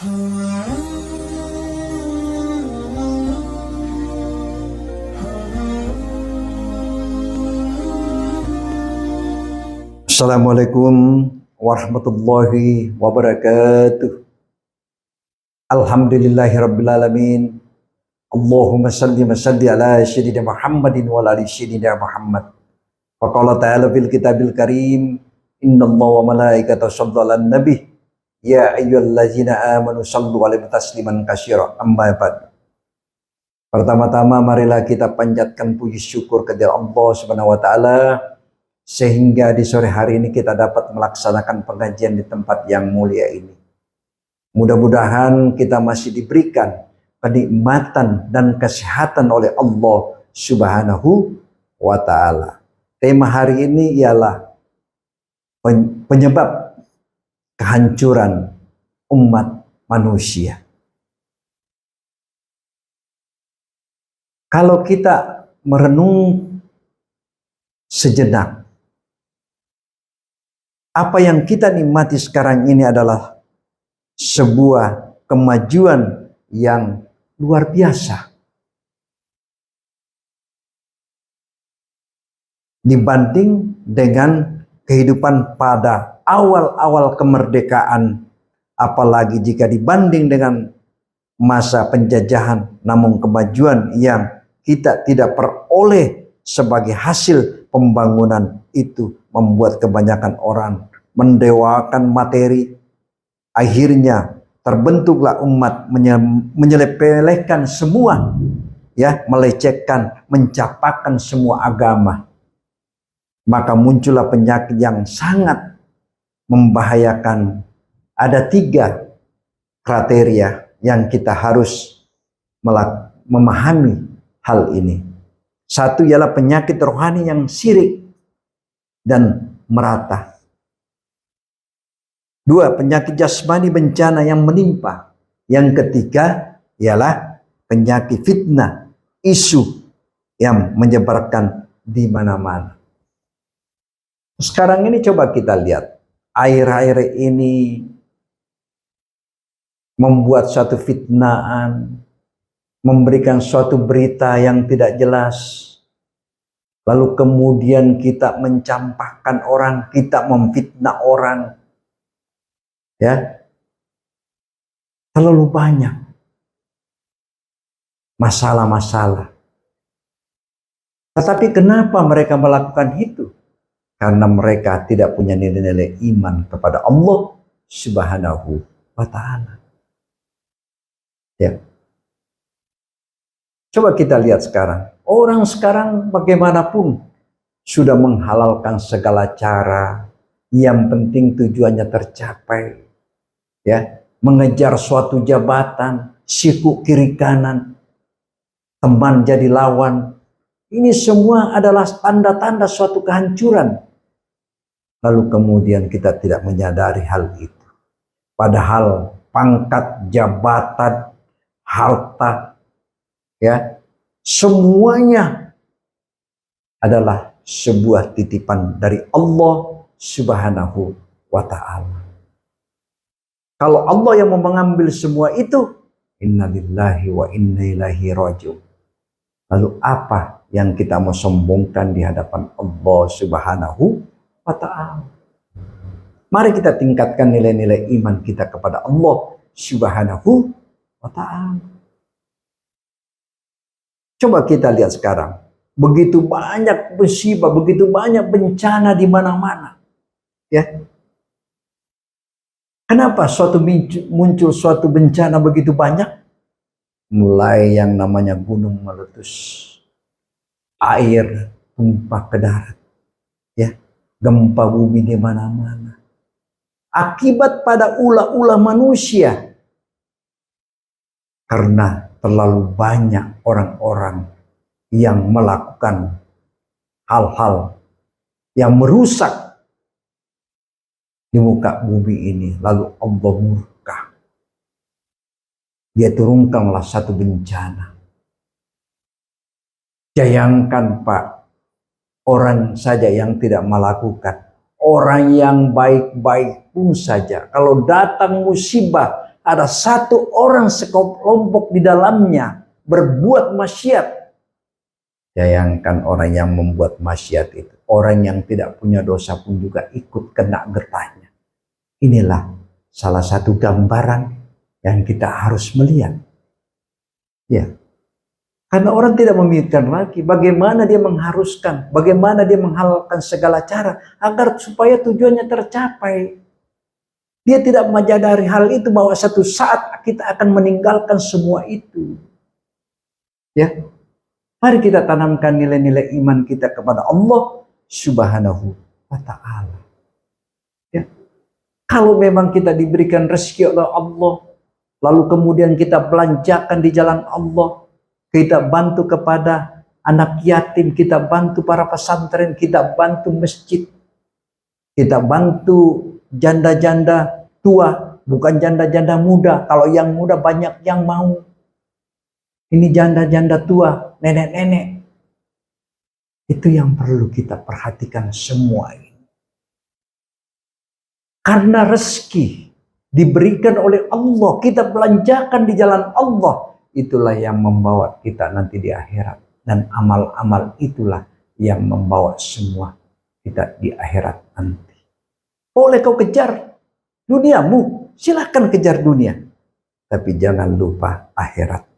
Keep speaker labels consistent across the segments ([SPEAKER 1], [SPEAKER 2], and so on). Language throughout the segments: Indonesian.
[SPEAKER 1] Assalamualaikum warahmatullahi wabarakatuh. Alhamdulillahirrabbilalamin. Allahumma salli wa salli ala sayyidina Muhammadin wa ala ali sayyidina Muhammad. Faqala ta'ala fil kitabil karim, innallaha wa malaikatahu yusholluna 'alan nabi ya ayyuhallazina amanu shallu 'alaihi tasliman katsira. Amma ba'd. Pertama-tama marilah kita panjatkan puji syukur kepada Allah Subhanahu wa taala sehingga di sore hari ini kita dapat melaksanakan pengajian di tempat yang mulia ini. Mudah-mudahan kita masih diberikan kenikmatan dan kesehatan oleh Allah Subhanahu wa taala. Tema hari ini ialah penyebab kehancuran umat manusia. Kalau kita merenung sejenak, apa yang kita nikmati sekarang ini adalah sebuah kemajuan yang luar biasa dibanding dengan kehidupan pada awal-awal kemerdekaan, apalagi jika dibanding dengan masa penjajahan. Namun kemajuan yang kita tidak peroleh sebagai hasil pembangunan itu membuat kebanyakan orang mendewakan materi. Akhirnya terbentuklah umat menyepelekan semua, ya, melecehkan, mencapakan semua agama. Maka muncullah penyakit yang sangat membahayakan. Ada 3 kriteria yang kita harus memahami hal ini. 1 ialah penyakit rohani yang syirik dan merata. 2, penyakit jasmani bencana yang menimpa. Yang ketiga ialah penyakit fitnah, isu yang menyebarkan di mana-mana. Sekarang ini coba kita lihat, air-air ini membuat suatu fitnaan, memberikan suatu berita yang tidak jelas. Lalu kemudian kita mencampakkan orang, kita memfitnah orang. Ya. Terlalu banyak masalah-masalah. Tetapi kenapa mereka melakukan itu? Karena mereka tidak punya nilai-nilai iman kepada Allah Subhanahu wa taala. Ya. Coba kita lihat sekarang. Orang sekarang bagaimanapun sudah menghalalkan segala cara, yang penting tujuannya tercapai. Ya, mengejar suatu jabatan, siku kiri kanan, teman jadi lawan. Ini semua adalah tanda-tanda suatu kehancuran. Lalu kemudian kita tidak menyadari hal itu. Padahal pangkat, jabatan, harta, ya, semuanya adalah sebuah titipan dari Allah Subhanahu wa ta'ala. Kalau Allah yang mengambil semua itu, innalillahi wa inna ilaihi raji'un. Lalu apa yang kita mau sombongkan di hadapan Allah Subhanahu wa ta'ala? Mari kita tingkatkan nilai-nilai iman kita kepada Allah Subhanahu wa ta'ala. Coba kita lihat sekarang, begitu banyak musibah, begitu banyak bencana di mana-mana. Ya. Kenapa muncul suatu bencana begitu banyak? Mulai yang namanya gunung meletus, air tumpah ke darat, ya, gempa bumi di mana-mana. Akibat pada ulah-ulah manusia. Karena terlalu banyak orang-orang yang melakukan hal-hal yang merusak di muka bumi ini. Lalu Allah murka. Dia turunkanlah satu bencana. Bayangkan Pak, orang saja yang tidak melakukan. Orang yang baik-baik pun saja. Kalau datang musibah, ada satu orang sekelompok di dalamnya berbuat maksiat. Bayangkan orang yang membuat maksiat itu, orang yang tidak punya dosa pun juga ikut kena getahnya. Inilah salah satu gambaran yang kita harus melihat. Ya. Karena orang tidak memikirkan lagi bagaimana dia mengharuskan, bagaimana dia menghalalkan segala cara agar supaya tujuannya tercapai. Dia tidak menyadari hal itu bahwa satu saat kita akan meninggalkan semua itu. Ya. Mari kita tanamkan nilai-nilai iman kita kepada Allah Subhanahu wa ta'ala. Ya. Kalau memang kita diberikan rezeki oleh Allah, lalu kemudian kita belanjakan di jalan Allah, kita bantu kepada anak yatim, kita bantu para pesantren, kita bantu masjid, kita bantu janda-janda tua, bukan janda-janda muda. Kalau yang muda banyak yang mau. Ini janda-janda tua, nenek-nenek. Itu yang perlu kita perhatikan semua ini. Karena rezeki diberikan oleh Allah, kita belanjakan di jalan Allah. Itulah yang membawa kita nanti di akhirat. Dan amal-amal itulah yang membawa semua kita di akhirat nanti. Boleh kau kejar duniamu, silahkan kejar dunia. Tapi jangan lupa akhirat.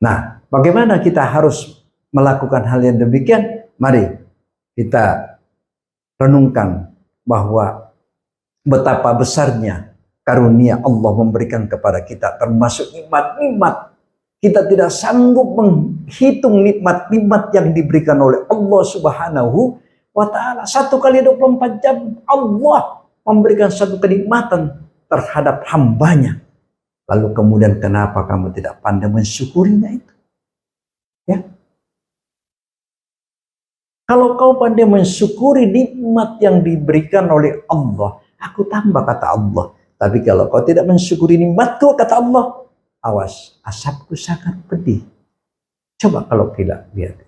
[SPEAKER 1] Nah, bagaimana kita harus melakukan hal yang demikian? Mari kita renungkan bahwa betapa besarnya karunia Allah memberikan kepada kita, termasuk nikmat-nikmat. Kita tidak sanggup menghitung nikmat-nikmat yang diberikan oleh Allah Subhanahu wa ta'ala. 1 kali 24 jam Allah memberikan satu kenikmatan terhadap hambanya. Lalu kemudian kenapa kamu tidak pandai mensyukurinya itu? Ya. Kalau kau pandai mensyukuri nikmat yang diberikan oleh Allah, aku tambah kata Allah. Tapi kalau kau tidak mensyukuri nikmatku, kata Allah, awas, asapku sangat pedih. Coba kalau tidak lihat.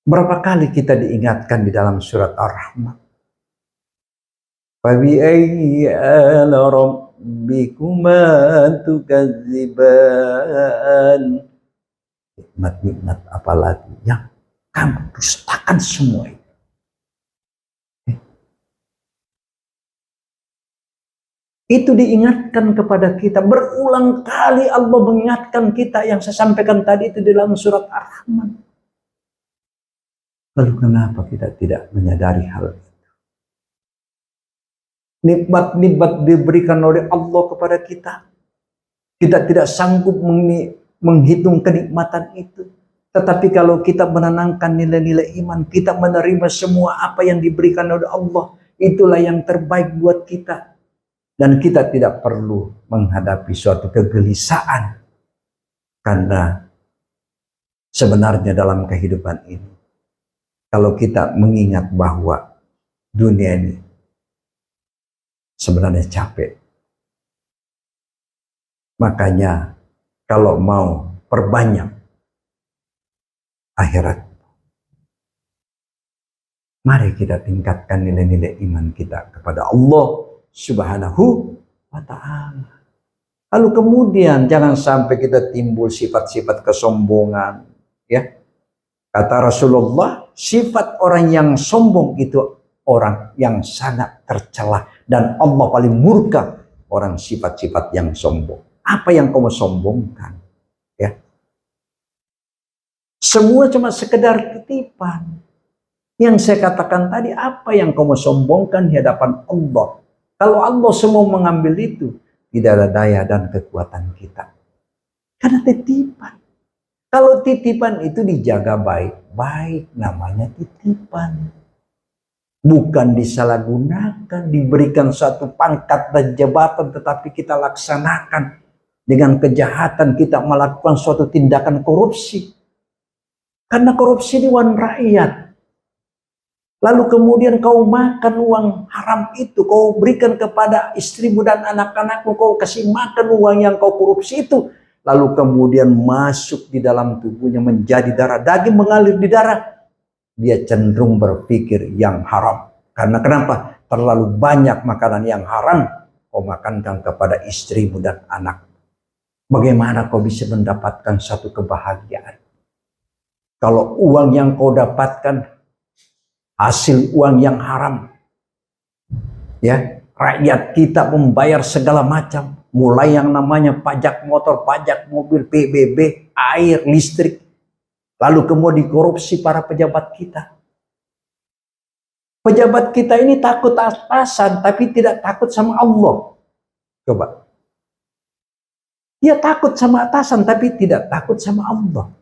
[SPEAKER 1] Berapa kali kita diingatkan di dalam surat Ar-Rahman? Fabi'ayyi ala rabbikuma tukadziban. Nikmat-nikmat apalagi yang kamu dustakan semua itu. Itu diingatkan kepada kita. Berulang kali Allah mengingatkan kita yang saya sampaikan tadi itu dalam surat Ar-Rahman. Lalu kenapa kita tidak menyadari hal itu? Nikmat-nikmat diberikan oleh Allah kepada kita. Kita tidak sanggup menghitung kenikmatan itu. Tetapi kalau kita menanamkan nilai-nilai iman, kita menerima semua apa yang diberikan oleh Allah, itulah yang terbaik buat kita. Dan kita tidak perlu menghadapi suatu kegelisahan. Karena sebenarnya dalam kehidupan ini, kalau kita mengingat bahwa dunia ini sebenarnya capek. Makanya kalau mau perbanyak akhirat, mari kita tingkatkan nilai-nilai iman kita kepada Allah Subhanahu wa ta'ala. Lalu kemudian jangan sampai kita timbul sifat-sifat kesombongan. Ya, kata Rasulullah, sifat orang yang sombong itu orang yang sangat tercela, dan Allah paling murka orang sifat-sifat yang sombong. Apa yang kamu sombongkan? Ya, semua cuma sekedar titipan. Yang saya katakan tadi, apa yang kamu sombongkan di hadapan Allah? Kalau Allah semua mengambil itu, tidak ada daya dan kekuatan kita. Karena titipan. Kalau titipan itu dijaga baik-baik, namanya titipan. Bukan disalahgunakan, diberikan suatu pangkat dan jabatan, tetapi kita laksanakan dengan kejahatan, kita melakukan suatu tindakan korupsi. Karena korupsi ini uang rakyat. Lalu kemudian kau makan uang haram itu, kau berikan kepada istrimu dan anak-anakmu, kau kasih makan uang yang kau korupsi itu. Lalu kemudian masuk di dalam tubuhnya menjadi darah, daging mengalir di darah. Dia cenderung berpikir yang haram. Karena kenapa? terlalu banyak makanan yang haram kau makankan kepada istrimu dan anak. Bagaimana kau bisa mendapatkan satu kebahagiaan? Kalau uang yang kau dapatkan hasil uang yang haram, ya, rakyat kita membayar segala macam, mulai yang namanya pajak motor, pajak mobil, PBB, air, listrik, lalu kemudian dikorupsi para pejabat kita. Pejabat kita ini takut atasan, tapi tidak takut sama Allah. Coba. Dia takut sama atasan, tapi tidak takut sama Allah.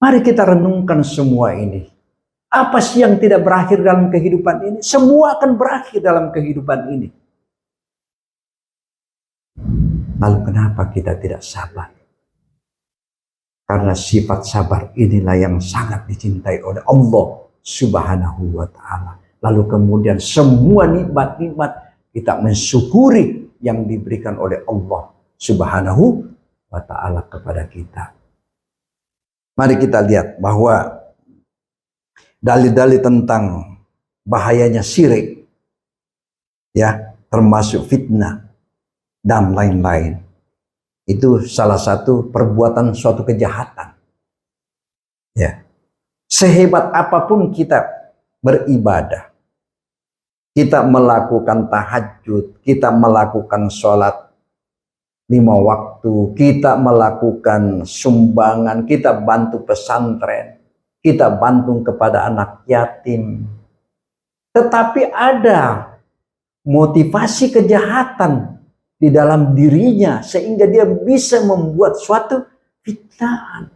[SPEAKER 1] Mari kita renungkan semua ini. Apa sih yang tidak berakhir dalam kehidupan ini? Semua akan berakhir dalam kehidupan ini. Lalu kenapa kita tidak sabar? Karena sifat sabar inilah yang sangat dicintai oleh Allah Subhanahu wa ta'ala. Lalu kemudian semua nikmat-nikmat kita mensyukuri yang diberikan oleh Allah Subhanahu wa ta'ala kepada kita. Mari kita lihat bahwa dalil-dalil tentang bahayanya syirik, ya, termasuk fitnah dan lain-lain. Itu salah satu perbuatan suatu kejahatan. Ya. Sehebat apapun kita beribadah, kita melakukan tahajud, kita melakukan sholat 5 waktu, kita melakukan sumbangan, kita bantu pesantren, kita bantu kepada anak yatim. Tetapi ada motivasi kejahatan di dalam dirinya sehingga dia bisa membuat suatu fitnah.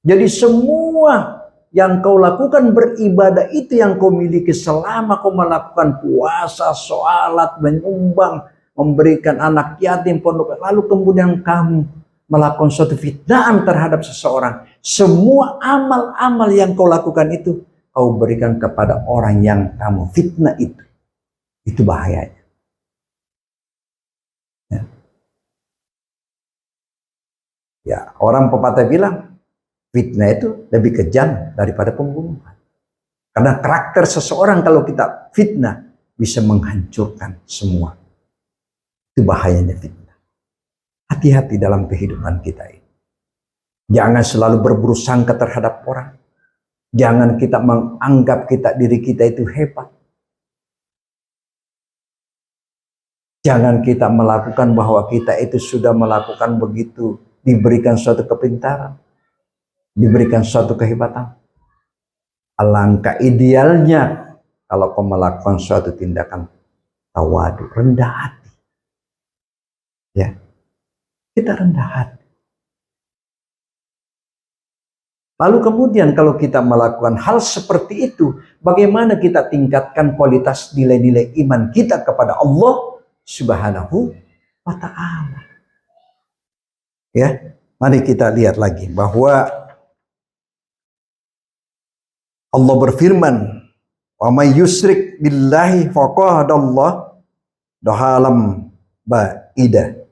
[SPEAKER 1] Jadi semua yang kau lakukan beribadah itu yang kau miliki selama kau melakukan puasa, sholat, menyumbang, memberikan anak yatim, pondok, lalu kemudian kamu melakukan suatu fitnaan terhadap seseorang. Semua amal-amal yang kau lakukan itu kau berikan kepada orang yang kamu fitnah itu. Itu bahayanya. Ya, orang pepatah bilang fitnah itu lebih kejam daripada pembunuhan. Karena karakter seseorang kalau kita fitnah bisa menghancurkan semua. Itu bahayanya fitnah. Hati-hati dalam kehidupan kita ini. Jangan selalu berburuk sangka terhadap orang. Jangan kita menganggap diri kita itu hebat. Jangan kita melakukan bahwa kita itu sudah melakukan begitu, diberikan suatu kepintaran, diberikan suatu kehebatan. Alangkah idealnya kalau kau melakukan suatu tindakan tawadu, rendah hati. Ya, kita rendah hati. Lalu kemudian kalau kita melakukan hal seperti itu, bagaimana kita tingkatkan kualitas nilai-nilai iman kita kepada Allah Subhanahu wa ta'ala. Ya, mari kita lihat lagi bahwa Allah berfirman, "Wa may yusyrik billahi faqad Allah dahalam ba'ida."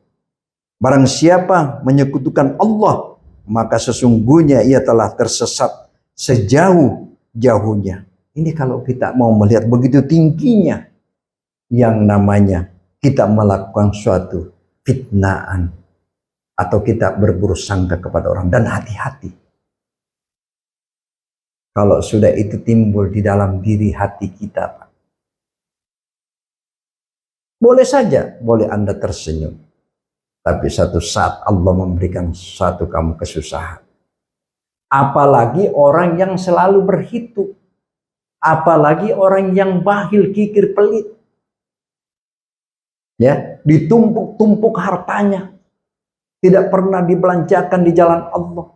[SPEAKER 1] Barang siapa menyekutukan Allah, maka sesungguhnya ia telah tersesat sejauh-jauhnya. Ini kalau kita mau melihat begitu tingginya yang namanya kita melakukan suatu fitnaan atau kita berburuk sangka kepada orang, dan hati-hati. Kalau sudah itu timbul di dalam diri hati kita, Pak, boleh saja, boleh Anda tersenyum. Tapi satu saat Allah memberikan satu kamu kesusahan. Apalagi orang yang selalu berhitung. Apalagi orang yang bakhil, kikir, pelit. Ya, ditumpuk-tumpuk hartanya. Tidak pernah dibelanjakan di jalan Allah.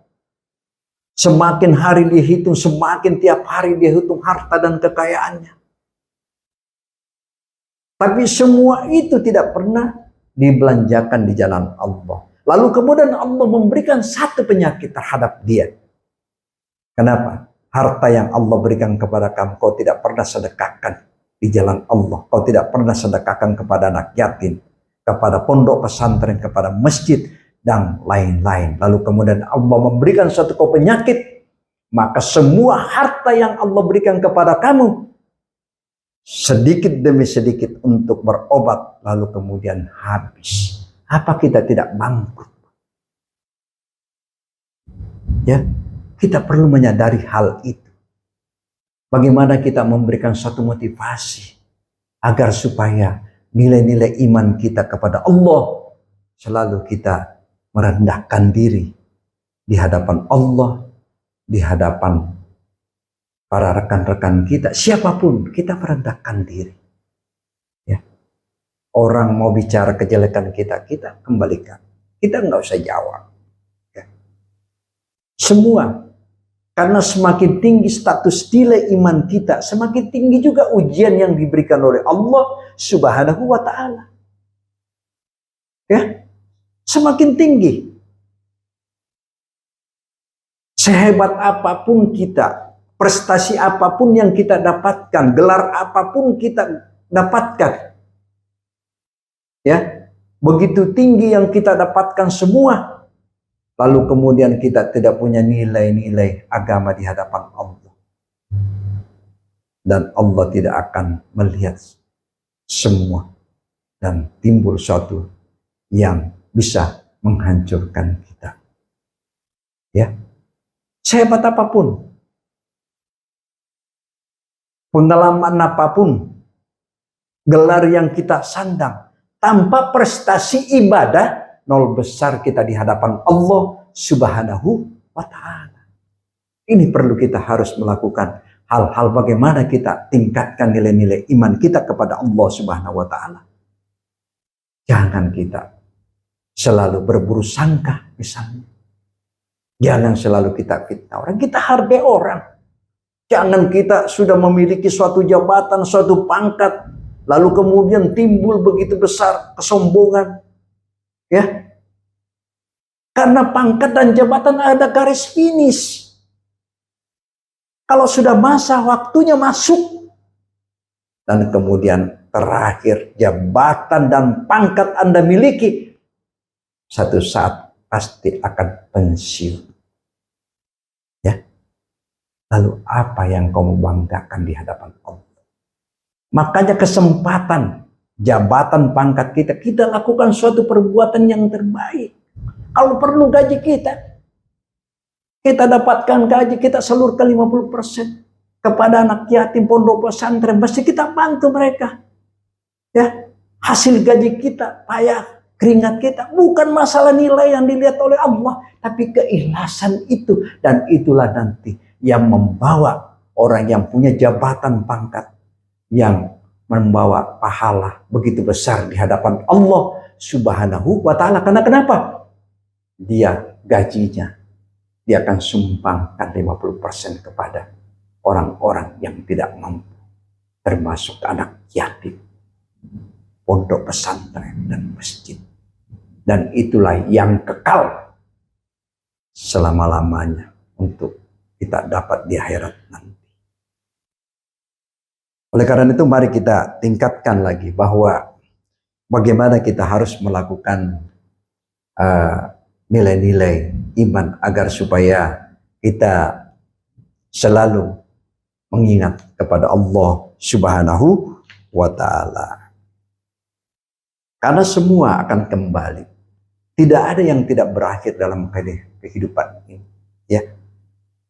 [SPEAKER 1] Semakin hari dihitung, semakin tiap hari dia hitung harta dan kekayaannya. Tapi semua itu tidak pernah dibelanjakan di jalan Allah. Lalu kemudian Allah memberikan satu penyakit terhadap dia. Kenapa? Harta yang Allah berikan kepada kamu, kau tidak pernah sedekahkan di jalan Allah. Kau tidak pernah sedekahkan kepada anak yatim, kepada pondok pesantren, kepada masjid, dan lain-lain. Lalu kemudian Allah memberikan suatu penyakit, maka semua harta yang Allah berikan kepada kamu, sedikit demi sedikit untuk berobat, lalu kemudian habis. Apa kita tidak bangkrut? Ya, kita perlu menyadari hal itu. Bagaimana kita memberikan suatu motivasi agar supaya nilai-nilai iman kita kepada Allah selalu kita merendahkan diri di hadapan Allah, di hadapan para rekan-rekan kita, siapapun kita merendahkan diri. Ya. Orang mau bicara kejelekan kita, kita kembalikan. Kita nggak usah jawab. Ya. Semua. Karena semakin tinggi status nilai iman kita, semakin tinggi juga ujian yang diberikan oleh Allah Subhanahu wa Ta'ala. Ya, semakin tinggi. Sehebat apapun kita, prestasi apapun yang kita dapatkan, gelar apapun kita dapatkan, ya, begitu tinggi yang kita dapatkan semua. Lalu kemudian kita tidak punya nilai-nilai agama di hadapan Allah. Dan Allah tidak akan melihat semua. Dan timbul suatu yang bisa menghancurkan kita. Ya, sehebat apapun, pengalaman apapun, gelar yang kita sandang, tanpa prestasi ibadah, nol besar kita di hadapan Allah Subhanahu wa Ta'ala. Ini perlu kita harus melakukan hal-hal bagaimana kita tingkatkan nilai-nilai iman kita kepada Allah Subhanahu wa Ta'ala. Jangan kita selalu berburu sangka misalnya. Jangan selalu kita fitnah orang, kita hargai orang. Jangan kita sudah memiliki suatu jabatan, suatu pangkat, lalu kemudian timbul begitu besar kesombongan. Ya, karena pangkat dan jabatan ada garis finish. Kalau sudah masa waktunya masuk, dan kemudian terakhir jabatan dan pangkat Anda miliki, satu saat pasti akan pensiun. Ya, lalu apa yang kamu banggakan di hadapan Allah? Makanya kesempatan jabatan pangkat kita lakukan suatu perbuatan yang terbaik. Kalau perlu gaji kita dapatkan gaji, kita salurkan 50% kepada anak yatim pondok pesantren, mesti kita bantu mereka. Ya, hasil gaji kita, payah, keringat kita, bukan masalah nilai yang dilihat oleh Allah, tapi keikhlasan itu, dan itulah nanti yang membawa orang yang punya jabatan pangkat, yang membawa pahala begitu besar di hadapan Allah Subhanahu wa Ta'ala. Karena kenapa? Dia gajinya, dia akan sumbangkan 50% kepada orang-orang yang tidak mampu, termasuk anak yatim, pondok pesantren dan masjid. Dan itulah yang kekal selama-lamanya untuk kita dapat di akhirat nanti. Oleh karena itu mari kita tingkatkan lagi bahwa bagaimana kita harus melakukan nilai-nilai iman agar supaya kita selalu mengingat kepada Allah Subhanahu wa Ta'ala. Karena semua akan kembali. Tidak ada yang tidak berakhir dalam kehidupan ini. Ya,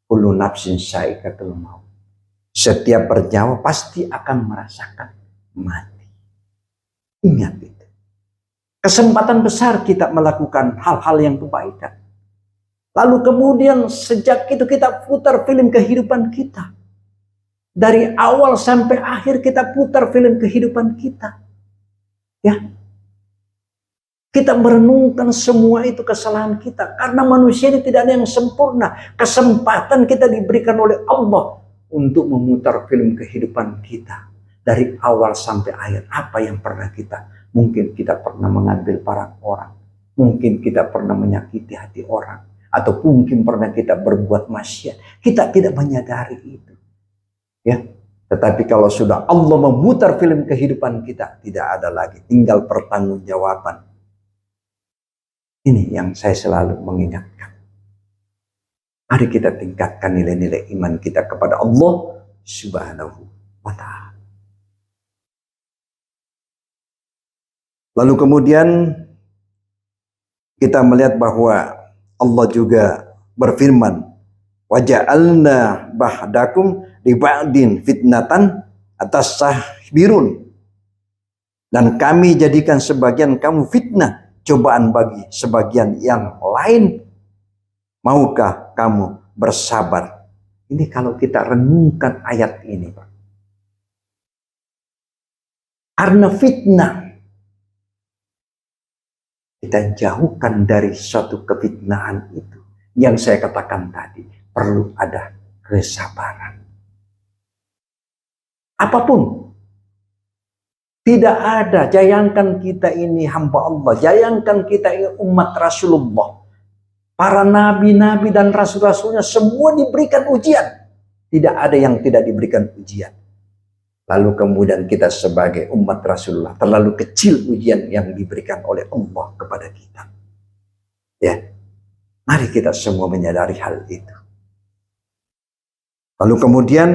[SPEAKER 1] kullu nafsin sa'iqatul maut. Setiap bernyawa pasti akan merasakan mati. Ingat itu. Kesempatan besar kita melakukan hal-hal yang kebaikan. Lalu kemudian sejak itu kita putar film kehidupan kita. Dari awal sampai akhir kita putar film kehidupan kita. Ya. Kita merenungkan semua itu kesalahan kita. Karena manusia ini tidak ada yang sempurna. Kesempatan kita diberikan oleh Allah untuk memutar film kehidupan kita dari awal sampai akhir. Apa yang pernah kita, mungkin kita pernah mengambil barang orang, mungkin kita pernah menyakiti hati orang, atau mungkin pernah kita berbuat maksiat, kita tidak menyadari itu, ya. Tetapi kalau sudah Allah memutar film kehidupan kita, tidak ada lagi, tinggal pertanggungjawaban. Ini yang saya selalu mengingatkan. Mari kita tingkatkan nilai-nilai iman kita kepada Allah Subhanahu wa Ta'ala. Lalu kemudian kita melihat bahwa Allah juga berfirman, waja'alna ba'dakum li ba'din fitnatan atas sahbirun. Dan kami jadikan sebagian kamu fitnah, cobaan bagi sebagian yang lain. Maukah kamu bersabar? Ini kalau kita renungkan ayat ini, Pak. Karena fitnah, kita jauhkan dari suatu kefitnahan itu. Yang saya katakan tadi, perlu ada kesabaran. Apapun. Tidak ada, bayangkan kita ini hamba Allah, bayangkan kita ini umat Rasulullah. Para nabi-nabi dan rasul-rasulnya semua diberikan ujian. Tidak ada yang tidak diberikan ujian. Lalu kemudian kita sebagai umat Rasulullah, terlalu kecil ujian yang diberikan oleh Allah kepada kita. Ya, mari kita semua menyadari hal itu. Lalu kemudian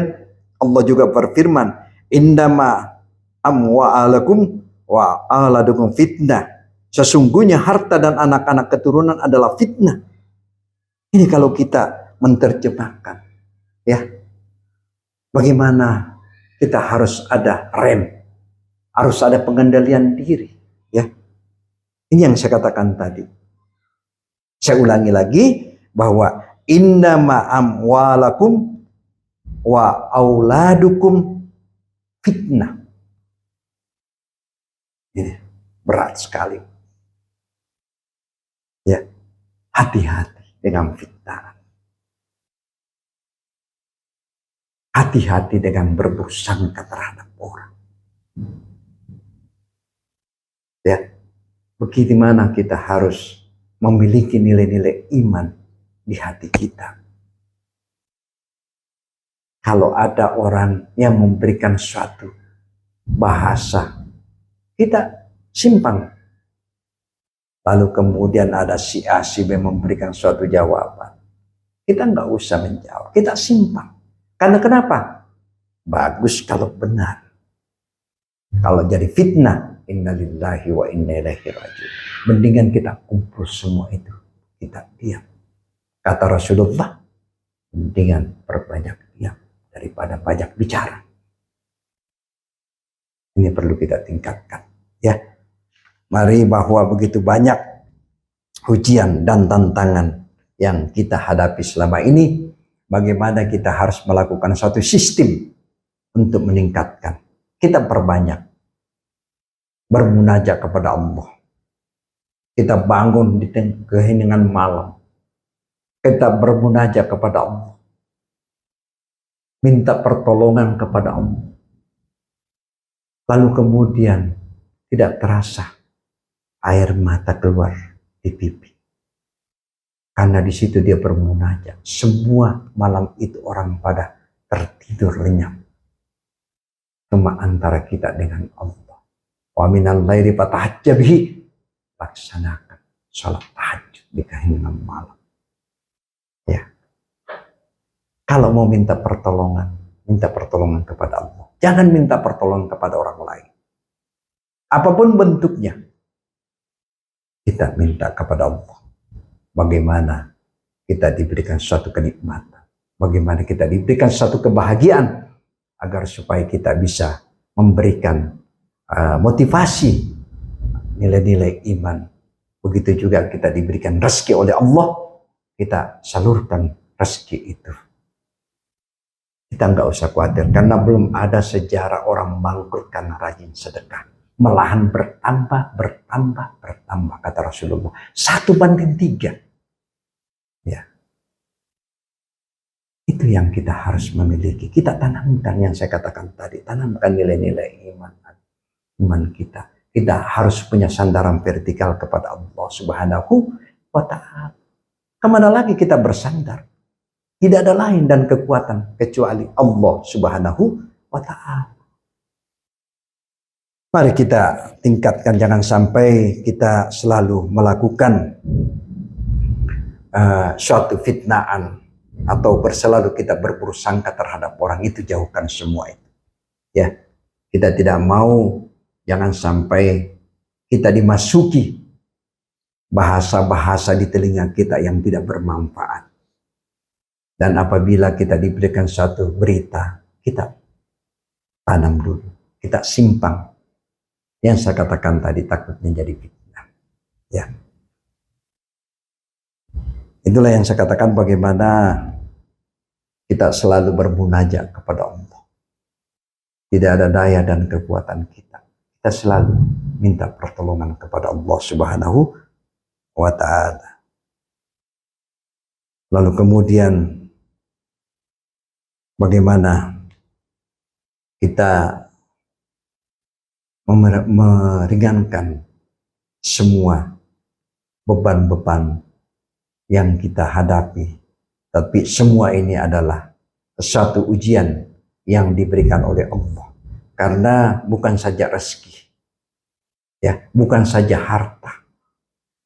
[SPEAKER 1] Allah juga berfirman, indama amwa'alakum wa aladukum fitnah. Sesungguhnya harta dan anak-anak keturunan adalah fitnah. Ini kalau kita menerjemahkan, ya, bagaimana kita harus ada rem, harus ada pengendalian diri, ya. Ini yang saya katakan tadi. Saya ulangi lagi bahwa innama amwalakum wa auladukum fitnah. Ini berat sekali. Ya, hati-hati dengan fitnah. Hati-hati dengan berburuk sangka terhadap orang. Ya, bagaimana kita harus memiliki nilai-nilai iman di hati kita. Kalau ada orang yang memberikan suatu bahasa, kita simpang. Lalu kemudian ada si A, si B memberikan suatu jawaban. Kita nggak usah menjawab, kita simpang. Karena kenapa? Bagus kalau benar. Kalau jadi fitnah, innalillahi wa inna ilaihi raji'un. Mendingan kita kumpul semua itu, kita diam. Kata Rasulullah, mendingan perbanyak diam daripada banyak bicara. Ini perlu kita tingkatkan, ya. Mari bahwa begitu banyak ujian dan tantangan yang kita hadapi selama ini, bagaimana kita harus melakukan suatu sistem untuk meningkatkan. Kita perbanyak bermunajat kepada Allah. Kita bangun di keheningan malam. Kita bermunajat kepada Allah. Minta pertolongan kepada Allah. Lalu kemudian tidak terasa air mata keluar di pipi. Karena di situ dia bermunajat. Semua malam itu orang pada tertidur lenyap. Cuma antara kita dengan Allah. Wa minal laili fatahajjab bihi. Laksanakan salat tahajud di keheningan malam. Ya. Kalau mau minta pertolongan kepada Allah. Jangan minta pertolongan kepada orang lain. Apapun bentuknya, kita minta kepada Allah. Bagaimana kita diberikan suatu kenikmatan. Bagaimana kita diberikan suatu kebahagiaan. Agar supaya kita bisa memberikan motivasi nilai-nilai iman. Begitu juga kita diberikan rezeki oleh Allah. Kita salurkan rezeki itu. Kita nggak usah khawatir. Karena belum ada sejarah orang bangkrut karena rajin sedekah. Malahan bertambah, kata Rasulullah. 1:3. Ya. Itu yang kita harus memiliki. Kita tanamkan yang saya katakan tadi. Tanamkan nilai-nilai iman kita. Kita harus punya sandaran vertikal kepada Allah Subhanahu wa ta'ala. Kemana lagi kita bersandar? Tidak ada lain dan kekuatan kecuali Allah Subhanahu wa ta'ala. Mari kita tingkatkan, jangan sampai kita selalu melakukan suatu fitnaan atau selalu kita berburuk sangka terhadap orang itu. Jauhkan semua itu. Ya, kita tidak mau, jangan sampai kita dimasuki bahasa-bahasa di telinga kita yang tidak bermanfaat. Dan apabila kita diberikan satu berita, kita tanam dulu, kita simpang. Yang saya katakan tadi takutnya jadi fitnah. Ya. Itulah yang saya katakan bagaimana kita selalu bermunajat kepada Allah. Tidak ada daya dan kekuatan kita. Kita selalu minta pertolongan kepada Allah Subhanahu wa Ta'ala. Lalu kemudian bagaimana kita meringankan semua beban-beban yang kita hadapi. Tapi semua ini adalah satu ujian yang diberikan oleh Allah. Karena bukan saja rezeki, ya, bukan saja harta,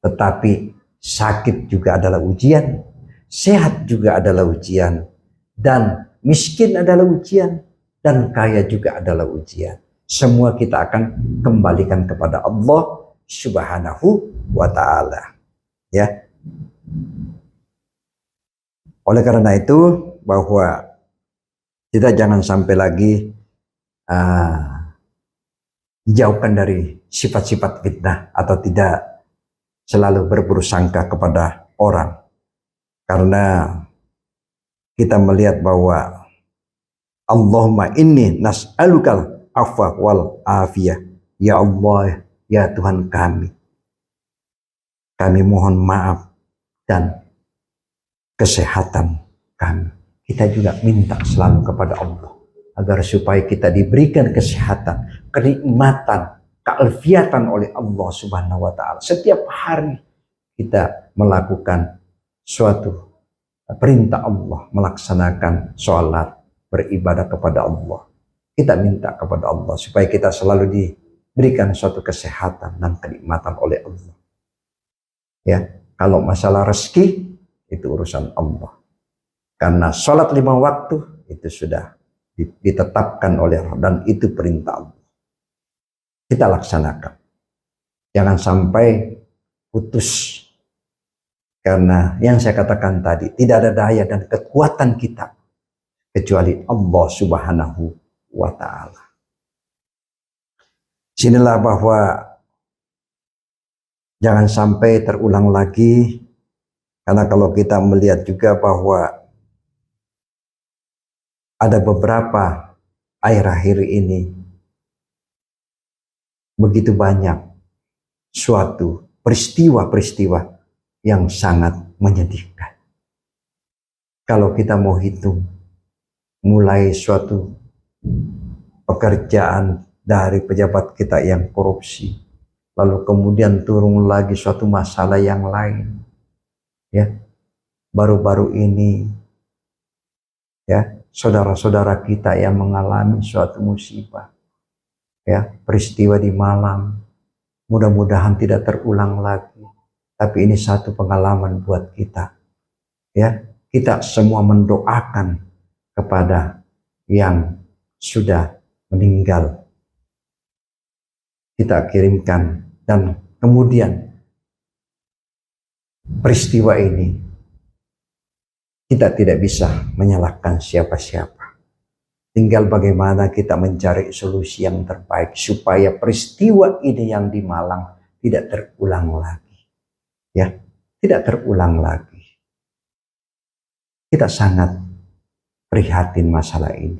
[SPEAKER 1] tetapi sakit juga adalah ujian, sehat juga adalah ujian, dan miskin adalah ujian, dan kaya juga adalah ujian. Semua kita akan kembalikan kepada Allah Subhanahu wa Ta'ala. Ya. Oleh karena itu, bahwa kita jangan sampai lagi jauhkan dari sifat-sifat fitnah atau tidak selalu berburuk sangka kepada orang. Karena kita melihat bahwa Allahumma inni nas'alukal afwa wal afiyah. Ya Allah, ya Tuhan kami mohon maaf dan kesehatan kami. Kita juga minta selalu kepada Allah agar supaya kita diberikan kesehatan, kenikmatan, kealfiatan oleh Allah Subhanahu wa Ta'ala. Setiap hari kita melakukan suatu perintah Allah, melaksanakan sholat, beribadah kepada Allah. Kita minta kepada Allah supaya kita selalu diberikan suatu kesehatan dan kenikmatan oleh Allah. Ya, kalau masalah rezeki itu urusan Allah. Karena sholat 5 waktu itu sudah ditetapkan oleh Allah dan itu perintah Allah. Kita laksanakan. Jangan sampai putus. Karena yang saya katakan tadi, tidak ada daya dan kekuatan kita kecuali Allah Subhanahu wa Ta'ala. Sinilah bahwa jangan sampai terulang lagi, karena kalau kita melihat juga bahwa ada beberapa akhir-akhir ini begitu banyak suatu peristiwa-peristiwa yang sangat menyedihkan. Kalau kita mau hitung, mulai suatu pekerjaan dari pejabat kita yang korupsi, lalu kemudian turun lagi suatu masalah yang lain. Ya, baru-baru ini, ya, saudara-saudara kita yang mengalami suatu musibah, ya, peristiwa di Malang, mudah-mudahan tidak terulang lagi. Tapi ini satu pengalaman buat kita, ya. Kita semua mendoakan kepada yang sudah meninggal. Kita kirimkan, dan kemudian peristiwa ini kita tidak bisa menyalahkan siapa-siapa. Tinggal bagaimana kita mencari solusi yang terbaik supaya peristiwa ini yang di Malang tidak terulang lagi. Ya, tidak terulang lagi. Kita sangat prihatin masalah ini.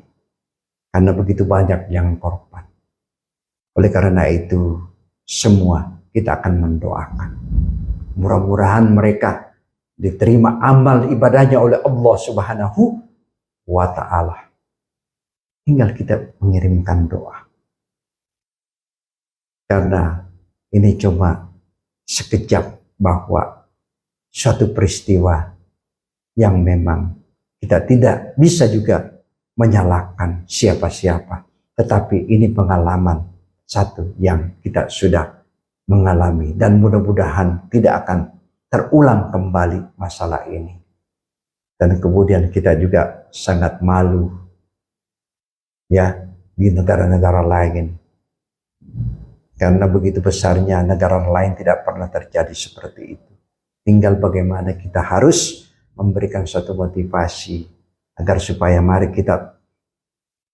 [SPEAKER 1] Karena begitu banyak yang korban. Oleh karena itu, semua kita akan mendoakan. Mudah-mudahan mereka diterima amal ibadahnya oleh Allah Subhanahu wa Ta'ala. Tinggal kita mengirimkan doa. Karena ini cuma sekejap bahwa suatu peristiwa yang memang kita tidak bisa juga menyalahkan siapa-siapa. Tetapi ini pengalaman satu yang kita sudah mengalami. Dan mudah-mudahan tidak akan terulang kembali masalah ini. Dan kemudian kita juga sangat malu, ya, di negara-negara lain. Karena begitu besarnya negara lain tidak pernah terjadi seperti itu. Tinggal bagaimana kita harus memberikan suatu motivasi agar supaya mari kita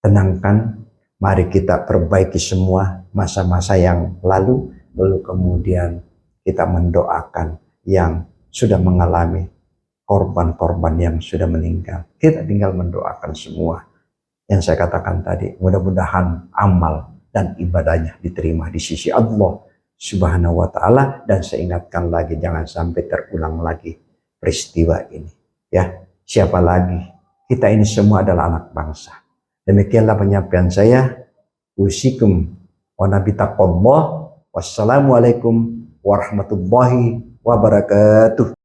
[SPEAKER 1] tenangkan, mari kita perbaiki semua masa-masa yang lalu kemudian kita mendoakan yang sudah mengalami korban-korban yang sudah meninggal. Kita tinggal mendoakan semua. Yang saya katakan tadi, mudah-mudahan amal dan ibadahnya diterima di sisi Allah Subhanahu wa Ta'ala. Dan saya ingatkan lagi, jangan sampai terulang lagi peristiwa ini. Ya, siapa lagi? Kita ini semua adalah anak bangsa. Demikianlah penyampaian saya. Usikum wa nabi taqallah. Wassalamualaikum warahmatullahi wabarakatuh.